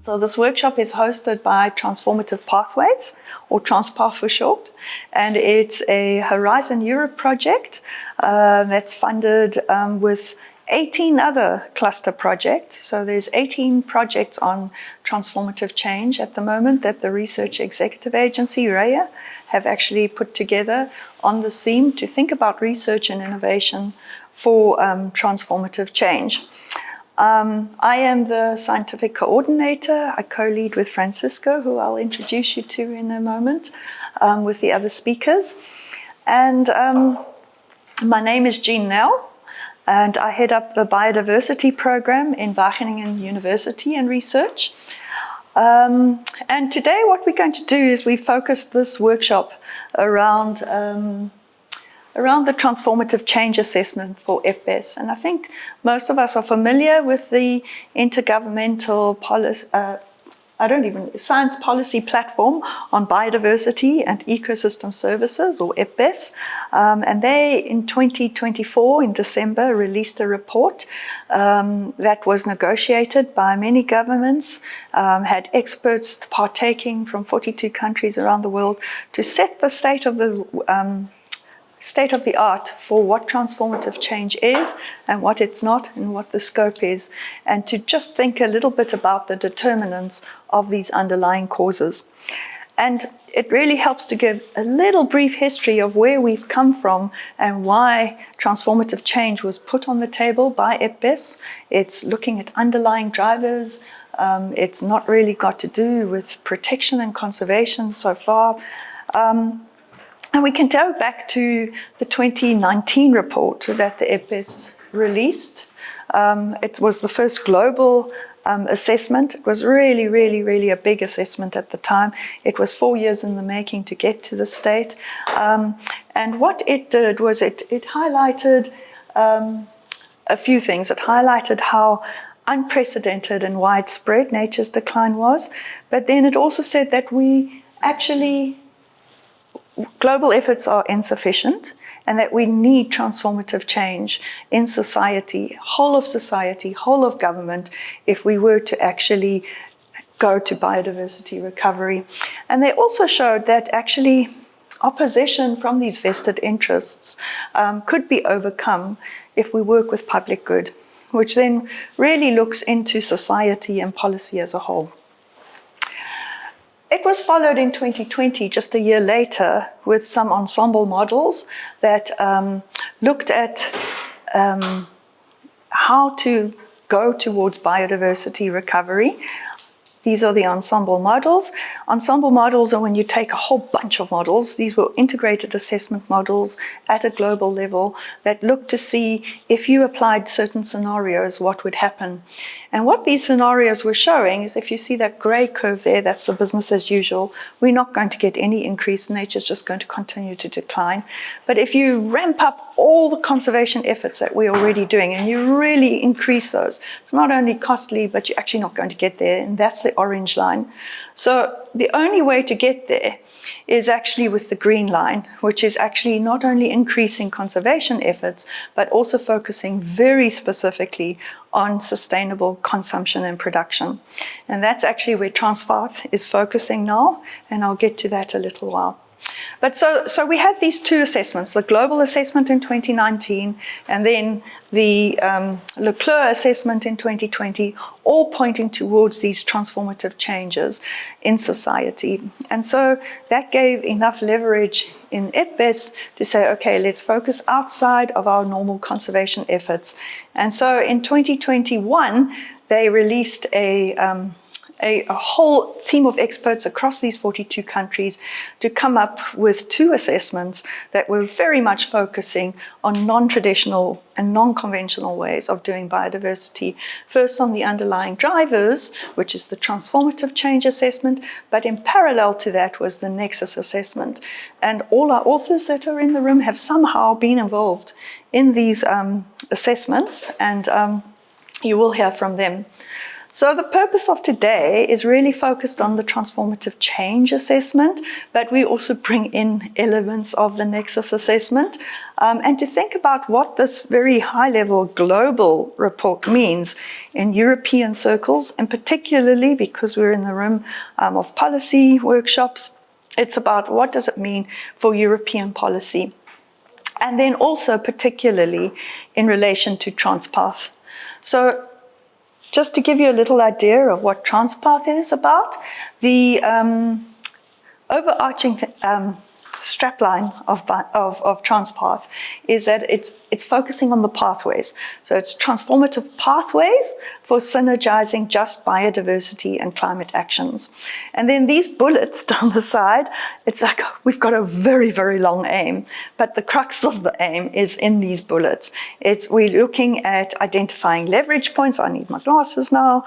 So this workshop is hosted by Transformative Pathways, or TRANSPATH for short, and it's a Horizon Europe project that's funded with 18 other cluster projects. So there's 18 projects on transformative change at the moment that the Research Executive Agency, REA, have actually put together on this theme to think about research and innovation for transformative change. I am the scientific coordinator. I co-lead with Francisco, who I'll introduce you to in a moment, with the other speakers. And my name is Jeanne Nel, and I head up the biodiversity program in Wageningen University and Research. And today what we're going to do is we focused this workshop around the transformative change assessment for IPBES. And I think most of us are familiar with the intergovernmental policy, science policy platform on biodiversity and ecosystem services, or IPBES. And they, in 2024, in December, released a report that was negotiated by many governments, had experts partaking from 42 countries around the world to set the state of the art for what transformative change is and what it's not and what the scope is, and to just think a little bit about the determinants of these underlying causes. And it really helps to give a little brief history of where we've come from and why transformative change was put on the table by IPBES. It's looking at underlying drivers. It's not really got to do with protection and conservation so far. And we can go back to the 2019 report that the IPBES released. It was the first global assessment. It was really a big assessment at the time. It was 4 years in the making to get to the state. And what it did was it highlighted a few things. It highlighted how unprecedented and widespread nature's decline was, but then it also said that global efforts are insufficient and that we need transformative change in society, whole of government, if we were to actually go to biodiversity recovery. And they also showed that actually opposition from these vested interests could be overcome if we work with public good, which then really looks into society and policy as a whole. It was followed in 2020, just a year later, with some ensemble models that looked at how to go towards biodiversity recovery. These are the ensemble models. Ensemble models are when you take a whole bunch of models. These were integrated assessment models at a global level that look to see if you applied certain scenarios, what would happen. And what these scenarios were showing is, if you see that gray curve there, that's the business as usual. We're not going to get any increase. Nature's just going to continue to decline. But if you ramp up all the conservation efforts that we're already doing and you really increase those, it's not only costly, but you're actually not going to get there. And that's the orange line. So the only way to get there is actually with the green line, which is actually not only increasing conservation efforts, but also focusing very specifically on sustainable consumption and production. And that's actually where TRANSPATH is focusing now, and I'll get to that a little while. But so we had these two assessments, the global assessment in 2019 and then the Leclerc assessment in 2020, all pointing towards these transformative changes in society. And so that gave enough leverage in IPBES to say, okay, let's focus outside of our normal conservation efforts. And so in 2021, they released a whole team of experts across these 42 countries to come up with two assessments that were very much focusing on non-traditional and non-conventional ways of doing biodiversity. First on the underlying drivers, which is the transformative change assessment, but in parallel to that was the nexus assessment. And all our authors that are in the room have somehow been involved in these assessments, and you will hear from them. So the purpose of today is really focused on the transformative change assessment, but we also bring in elements of the nexus assessment, and to think about what this very high-level global report means in European circles, and particularly because we're in the room of policy workshops, it's about what does it mean for European policy, and then also particularly in relation to TRANSPATH. So just to give you a little idea of what TRANSPATH is about, the overarching strapline of TRANSPATH is that it's focusing on the pathways. So it's transformative pathways for synergizing just biodiversity and climate actions. And then these bullets down the side, it's like we've got a very, very long aim, but the crux of the aim is in these bullets. We're looking at identifying leverage points. I need my glasses now.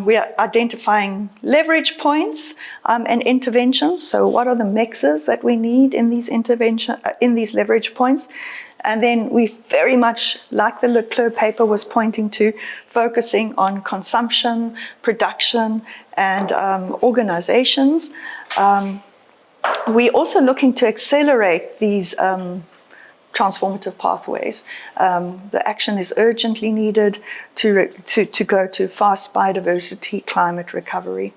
We are identifying leverage points and interventions. So what are the mixes that we need in these leverage points? And then we very much, like the Leclerc paper was pointing to, focusing on consumption, production, and organizations. We're also looking to accelerate these transformative pathways. The action is urgently needed to go to fast biodiversity climate recovery.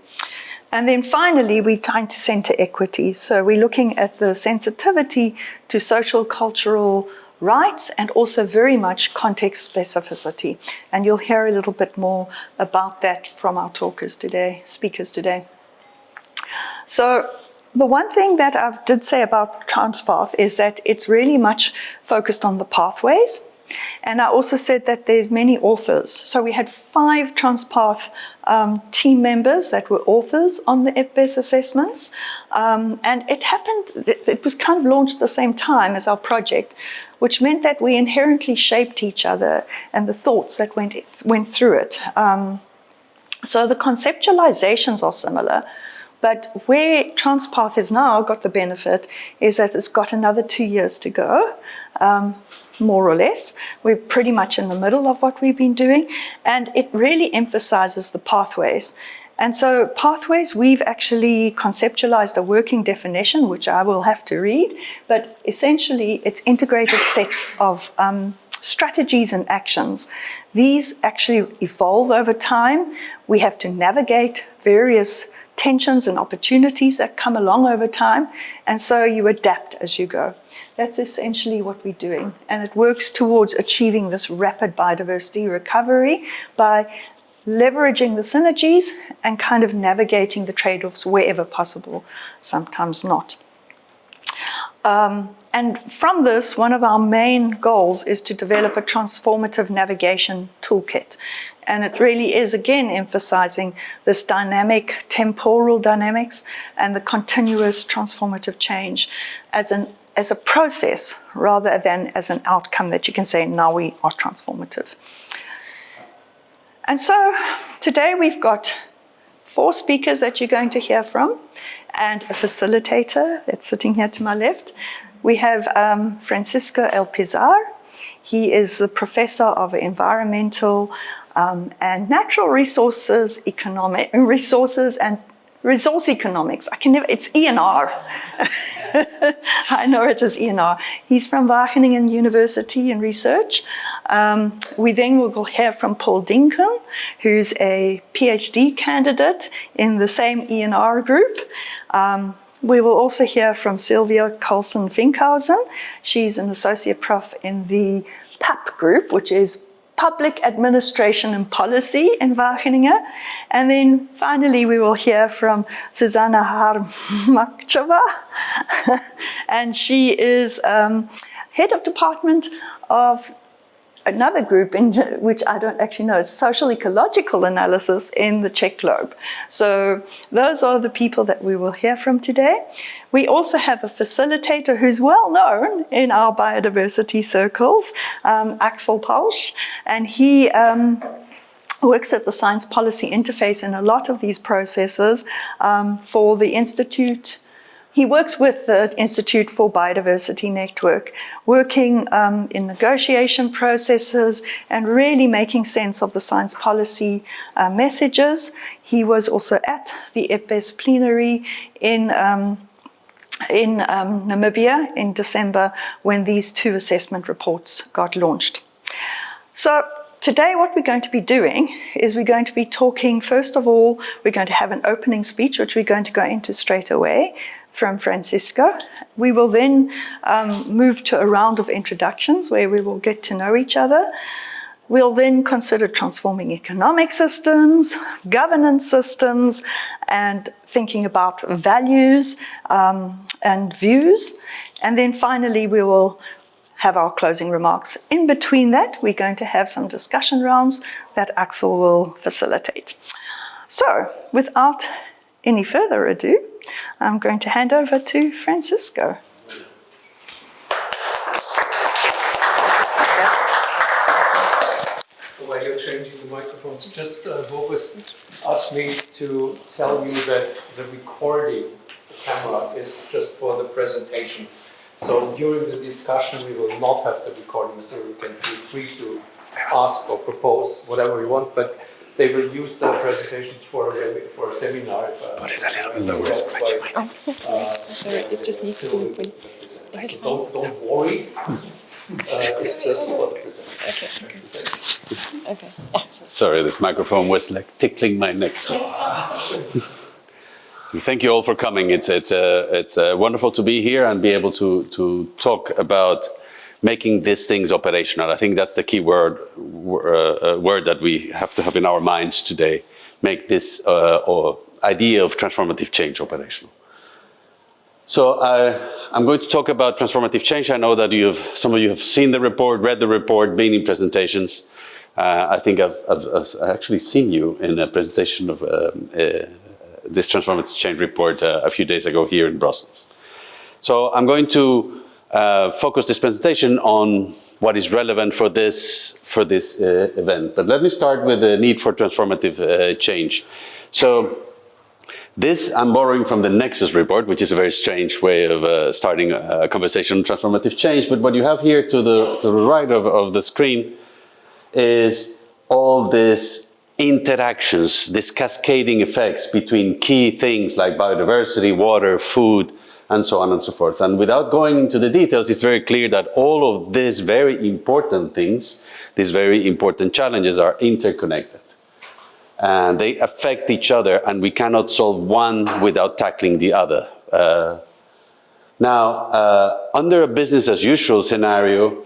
And then finally, we're trying to center equity. So we're looking at the sensitivity to social, cultural rights and also very much context specificity. And you'll hear a little bit more about that from our speakers today. So the one thing that I did say about TRANSPATH is that it's really much focused on the pathways. And I also said that there's many authors. So we had 5 TRANSPATH team members that were authors on the IPBES assessments. And it was kind of launched at the same time as our project, which meant that we inherently shaped each other and the thoughts that went through it. So the conceptualizations are similar, but where TRANSPATH has now got the benefit is that it's got another 2 years to go. More or less. We're pretty much in the middle of what we've been doing, and it really emphasizes the pathways. And so pathways, we've actually conceptualized a working definition, which I will have to read, but essentially it's integrated sets of strategies and actions. These actually evolve over time. We have to navigate various tensions and opportunities that come along over time, and so you adapt as you go. That's essentially what we're doing, and it works towards achieving this rapid biodiversity recovery by leveraging the synergies and kind of navigating the trade-offs wherever possible, sometimes not. And from this, one of our main goals is to develop a transformative navigation toolkit. And it really is, again, emphasizing this dynamic temporal dynamics and the continuous transformative change as a process rather than as an outcome that you can say, now we are transformative. And so today we've got 4 speakers that you're going to hear from and a facilitator that's sitting here to my left. We have Francisco El Pizar. He is the professor of environmental and natural resources and resource economics. It's ENR. I know it is ENR. He's from Wageningen University in research. We then will hear from Paul Dinken, who's a PhD candidate in the same ENR group. We will also hear from Sylvia Carlson-Finkhausen. She's an associate prof in the PAP group, which is Public Administration and Policy in Wageningen. And then finally, we will hear from Susanna Harmakchova. And she is head of department of another group, which I don't actually know, it's social ecological analysis in the Czech globe. So those are the people that we will hear from today. We also have a facilitator who's well known in our biodiversity circles, Axel Pausch, and he works at the Science Policy Interface in a lot of these processes for the Institute He works with the Institute for Biodiversity Network, working in negotiation processes and really making sense of the science policy messages. He was also at the IPBES plenary in Namibia in December when these 2 assessment reports got launched. So today what we're going to be doing is we're going to be talking, first of all, we're going to have an opening speech, which we're going to go into straight away, from Francisco. We will then move to a round of introductions where we will get to know each other. We'll then consider transforming economic systems, governance systems, and thinking about values and views. And then finally, we will have our closing remarks. In between that, we're going to have some discussion rounds that Axel will facilitate. So, without any further ado, I'm going to hand over to Francisco. While you're changing the microphones, just Boris asked me to tell you that the recording, the camera, is just for the presentations. So during the discussion, we will not have the recording, so you can feel free to ask or propose whatever you want, but they will use the presentations for a seminar. Put it a little bit lower. Sorry, it just needs to be. So don't worry. It's just for the presentation. Okay. Sorry, this microphone was like tickling my neck. Thank you all for coming. It's wonderful to be here and be able to talk about making these things operational. I think that's the key word that we have to have in our minds today. Make this idea of transformative change operational. So I'm going to talk about transformative change. I know that some of you have seen the report, read the report, been in presentations. I think I've actually seen you in a presentation of this transformative change report a few days ago here in Brussels. So I'm going to focus this presentation on what is relevant for this event. But let me start with the need for transformative change. So this I'm borrowing from the Nexus report, which is a very strange way of starting a conversation on transformative change. But what you have here to the right of the screen is all these interactions, these cascading effects between key things like biodiversity, water, food, and so on and so forth. And without going into the details, it's very clear that all of these very important things, these very important challenges are interconnected. And they affect each other, and we cannot solve one without tackling the other. Under a business as usual scenario,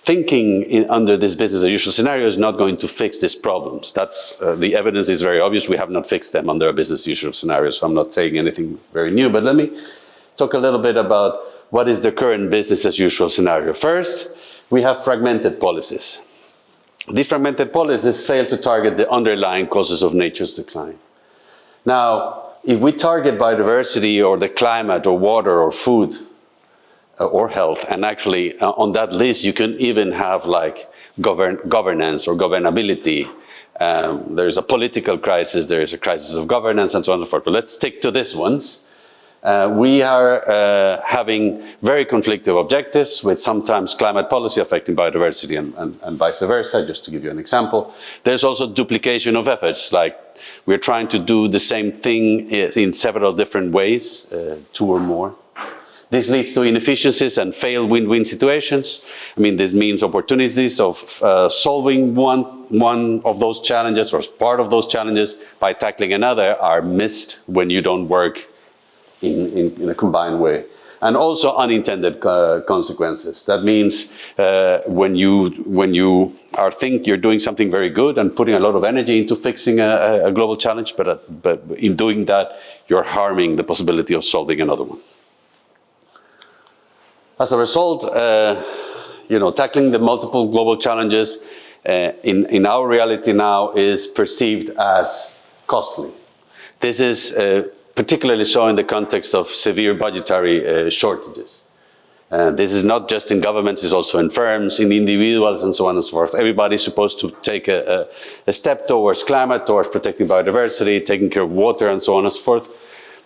thinking under this business as usual scenario is not going to fix these problems. That's, the evidence is very obvious. We have not fixed them under a business as usual scenario, so I'm not saying anything very new. But let me talk a little bit about what is the current business as usual scenario. First, we have fragmented policies. These fragmented policies fail to target the underlying causes of nature's decline. Now, if we target biodiversity or the climate or water or food or health, and actually on that list you can even have like governance or governability. There's a political crisis, there is a crisis of governance, and so on and so forth. But let's stick to these ones. We are having very conflicting objectives with sometimes climate policy affecting biodiversity and vice versa, just to give you an example. There's also duplication of efforts, like we're trying to do the same thing in several different ways, 2 or more. This leads to inefficiencies and failed win-win situations. I mean, this means opportunities of solving one of those challenges or part of those challenges by tackling another are missed when you don't work in a combined way. And also unintended consequences. That means when you think you're doing something very good and putting a lot of energy into fixing a global challenge, but in doing that, you're harming the possibility of solving another one. As a result, tackling the multiple global challenges in our reality now is perceived as costly. This is particularly so in the context of severe budgetary shortages. This is not just in governments, it's also in firms, in individuals, and so on and so forth. Everybody's supposed to take a step towards climate, towards protecting biodiversity, taking care of water, and so on and so forth.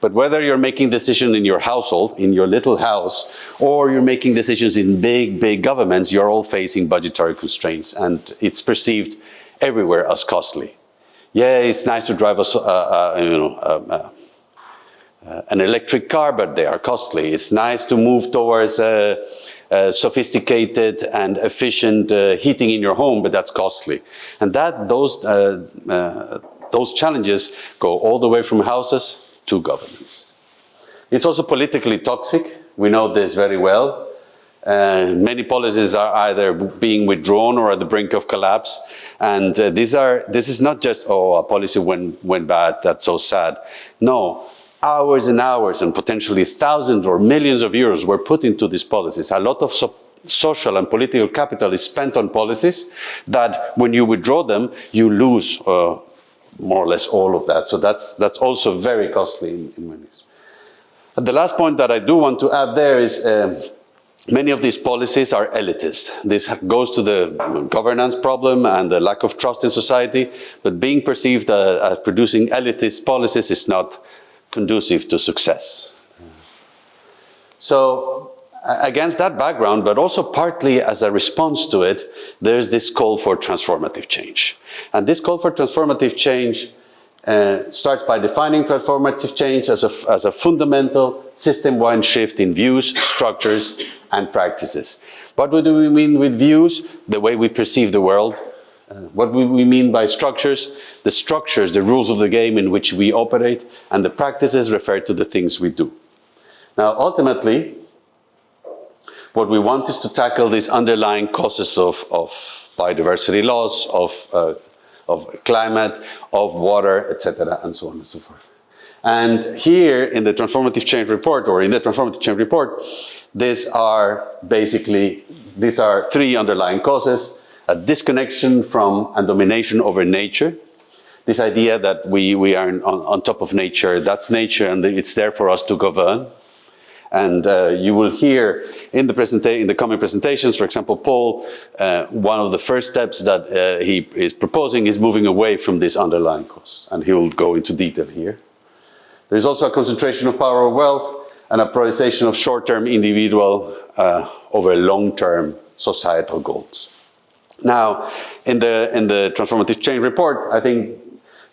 But whether you're making decisions in your household, in your little house, or you're making decisions in big, big governments, you're all facing budgetary constraints, and it's perceived everywhere as costly. Yeah, it's nice to drive an electric car, but they are costly. It's nice to move towards sophisticated and efficient heating in your home, but that's costly. And those challenges go all the way from houses to governments. It's also politically toxic. We know this very well. Many policies are either being withdrawn or at the brink of collapse. And this is not just, oh, a policy went bad, that's so sad. No, hours and hours and potentially thousands or millions of euros were put into these policies. A lot of social and political capital is spent on policies that when you withdraw them, you lose more or less all of that. So that's also very costly in many ways. The last point that I do want to add there is many of these policies are elitist. This goes to the governance problem and the lack of trust in society, but being perceived as producing elitist policies is not conducive to success. So against that background, but also partly as a response to it, there's this call for transformative change. And this call for transformative change starts by defining transformative change as a fundamental system-wide shift in views, structures, and practices. What do we mean with views? The way we perceive the world. What do we mean by structures? The structures, the rules of the game in which we operate, and the practices refer to the things we do. Now, ultimately, what we want is to tackle these underlying causes of biodiversity loss, of climate, of water, etc., and so on and so forth. And here in the Transformative Change Report, these are three underlying causes: a disconnection from and domination over nature. This idea that we are on top of nature, that's nature, and it's there for us to govern. And you will hear in the coming presentations, for example, Paul, one of the first steps that he is proposing is moving away from this underlying cause, and he will go into detail here. There's also a concentration of power or wealth and a prioritization of short-term individual over long-term societal goals. Now, in the Transformative Change Report, I think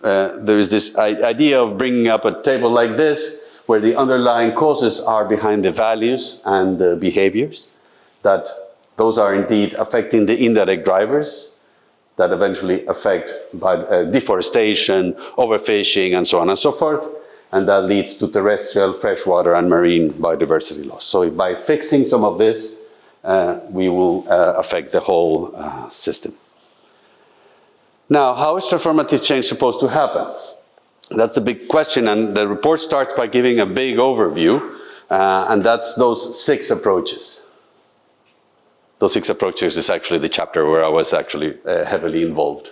there is this idea of bringing up a table like this, where the underlying causes are behind the values and the behaviors, that those are indeed affecting the indirect drivers that eventually affect deforestation, overfishing, and so on and so forth, and that leads to terrestrial, freshwater, and marine biodiversity loss. So by fixing some of this, we will affect the whole system. Now, how is transformative change supposed to happen? That's the big question, and the report starts by giving a big overview, and that's those 6 approaches. Those 6 approaches is actually the chapter where I was actually heavily involved.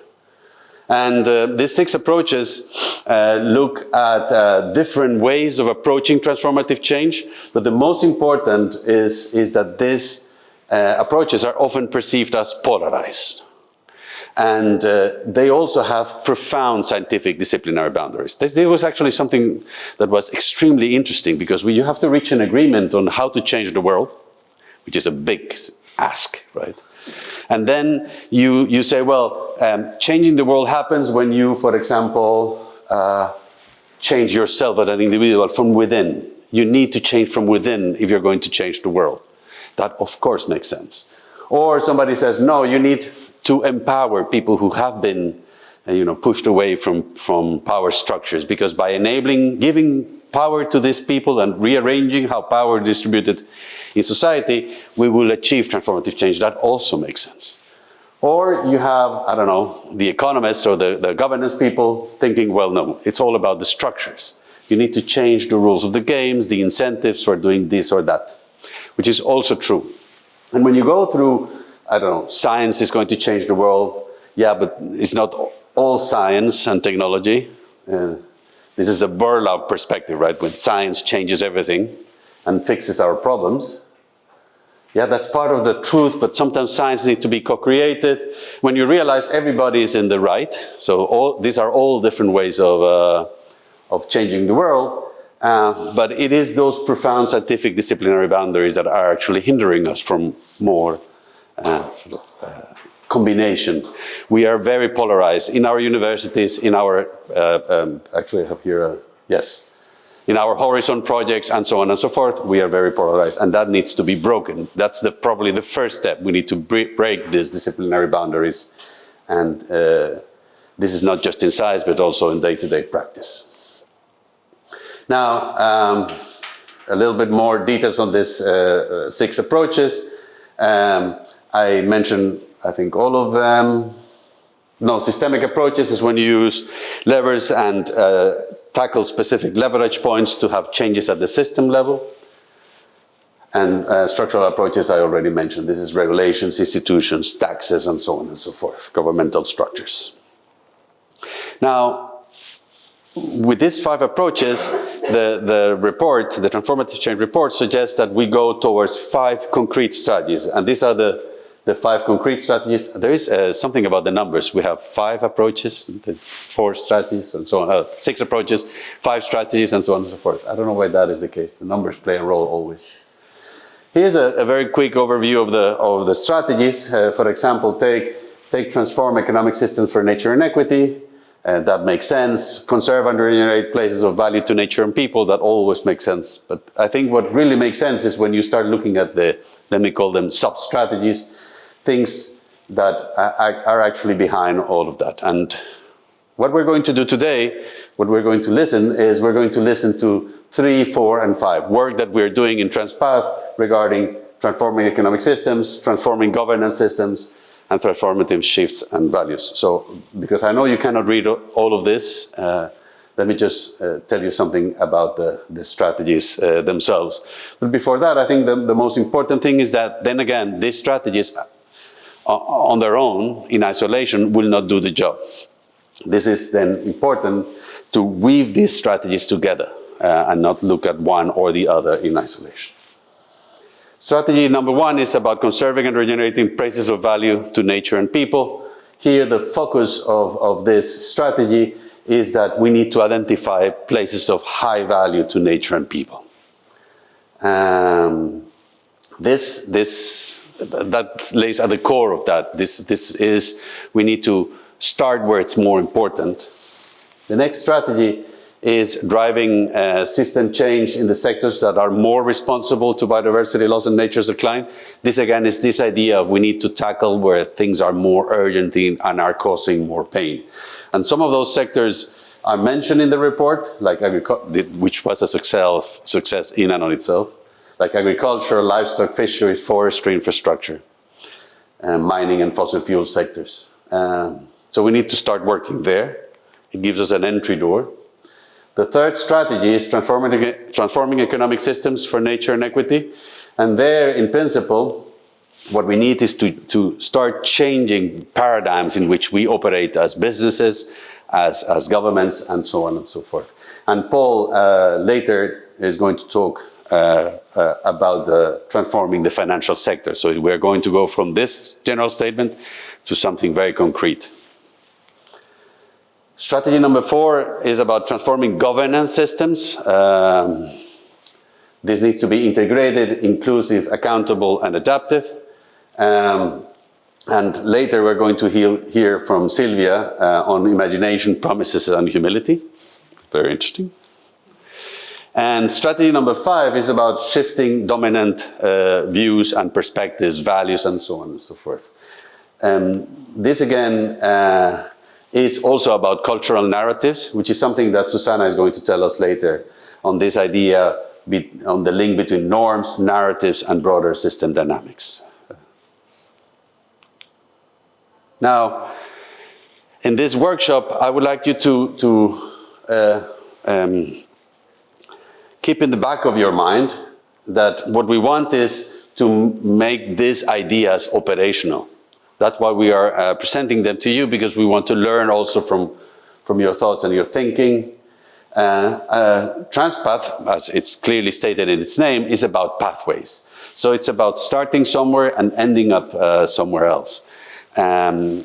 And these 6 approaches look at different ways of approaching transformative change, but the most important is that these approaches are often perceived as polarized. And they also have profound scientific disciplinary boundaries. This was actually something that was extremely interesting, because you have to reach an agreement on how to change the world, which is a big ask, right? And then you say, well, changing the world happens when you, for example, change yourself as an individual from within. You need to change from within if you're going to change the world. That, of course, makes sense. Or somebody says, no, you need to empower people who have been pushed away from power structures, because by giving power to these people and rearranging how power is distributed in society, we will achieve transformative change. That also makes sense. Or you have, I don't know, the economists or the governance people thinking, well, no, it's all about the structures. You need to change the rules of the games, the incentives for doing this or that, which is also true. And when you go through, I don't know, science is going to change the world. Yeah, but it's not all science and technology. This is a burlap perspective, right? When science changes everything and fixes our problems. Yeah, that's part of the truth, but sometimes science needs to be co-created. When you realize everybody is in the right, so these are all different ways of changing the world, But it is those profound scientific disciplinary boundaries that are actually hindering us from more combination. We are very polarized in our universities, in our, actually I have here, yes, in our horizon projects and so on and so forth, we are very polarized, and that needs to be broken. That's probably the first step. We need to break these disciplinary boundaries, and this is not just in science, but also in day-to-day practice. Now, a little bit more details on this 6 approaches. I mentioned, I think, all of them. No, systemic approaches is when you use levers and tackle specific leverage points to have changes at the system level. And structural approaches I already mentioned. This is regulations, institutions, taxes, and so on and so forth, governmental structures. Now, with these 5 approaches, the report, the Transformative Change report, suggests that we go towards 5 concrete strategies. And these are the 5 concrete strategies. There is something about the numbers. We have 5 approaches, 4 strategies, and so on. 6 approaches, 5 strategies, and so on and so forth. I don't know why that is the case. The numbers play a role always. Here's a very quick overview of the strategies. For example, take transform economic systems for nature and equity. That makes sense. Conserve and regenerate places of value to nature and people. That always makes sense. But I think what really makes sense is when you start looking at let me call them sub-strategies, things that are actually behind all of that. And what we're going to do today, what we're going to listen is we're going to listen to 3, 4, and 5. Work that we're doing in TransPath regarding transforming economic systems, transforming governance systems, and transformative shifts and values. So, because I know you cannot read all of this, let me just tell you something about the strategies themselves. But before that, I think the most important thing is that, then again, these strategies on their own, in isolation, will not do the job. This is then important to weave these strategies together and not look at one or the other in isolation. Strategy number 1 is about conserving and regenerating places of value to nature and people. Here, the focus of this strategy is that we need to identify places of high value to nature and people. That lays at the core of that. We need to start where it's more important. The next strategy is driving system change in the sectors that are more responsible to biodiversity loss and nature's decline. This again is this idea of we need to tackle where things are more urgent and are causing more pain. And some of those sectors are mentioned in the report, like agriculture, which was a success in and on itself, like agriculture, livestock, fisheries, forestry, infrastructure, mining and fossil fuel sectors. So we need to start working there. It gives us an entry door. The third strategy is transforming economic systems for nature and equity. And there, in principle, what we need is to start changing paradigms in which we operate as businesses, as governments, and so on and so forth. And Paul later is going to talk about transforming the financial sector. So we're going to go from this general statement to something very concrete. Strategy number 4 is about transforming governance systems. This needs to be integrated, inclusive, accountable, and adaptive. And later we're going to hear from Sylvia on imagination, promises, and humility. Very interesting. And strategy number 5 is about shifting dominant views and perspectives, values, and so on and so forth. This again is also about cultural narratives, which is something that Susanna is going to tell us later on this idea, on the link between norms, narratives, and broader system dynamics. Now, in this workshop, I would like you to keep in the back of your mind that what we want is to make these ideas operational. That's why we are presenting them to you, because we want to learn also from your thoughts and your thinking. TransPath, as it's clearly stated in its name, is about pathways. So it's about starting somewhere and ending up somewhere else.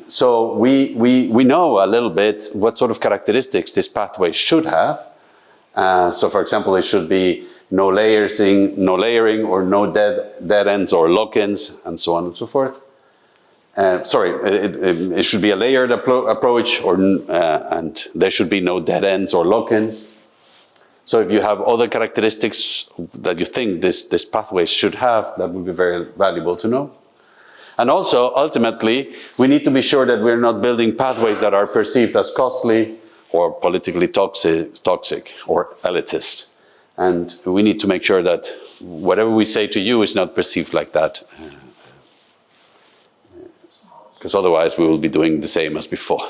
So we know a little bit what sort of characteristics this pathway should have. So for example, it should be no layering or no dead ends or lock-ins and so on and so forth. It should be a layered approach, and there should be no dead ends or lock-ins. So if you have other characteristics that you think this pathway should have, that would be very valuable to know. And also, ultimately, we need to be sure that we're not building pathways that are perceived as costly or politically toxic or elitist. And we need to make sure that whatever we say to you is not perceived like that. Because otherwise we will be doing the same as before.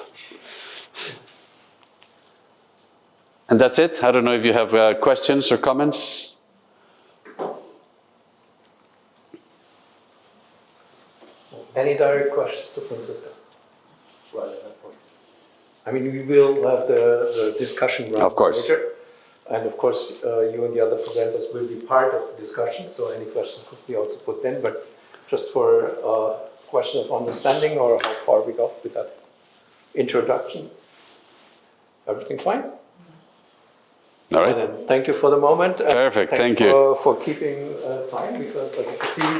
And that's it. I don't know if you have questions or comments. Any direct questions to Francisco? Right at that point. I mean, we will have the discussion rounds Of course. later. And of course, you and the other presenters will be part of the discussion, so any questions could be also put in. But just for a question of understanding or how far we got with that introduction, everything fine? All right. Well, then, thank you for the moment. Perfect, thank you. For keeping time, because as you can see,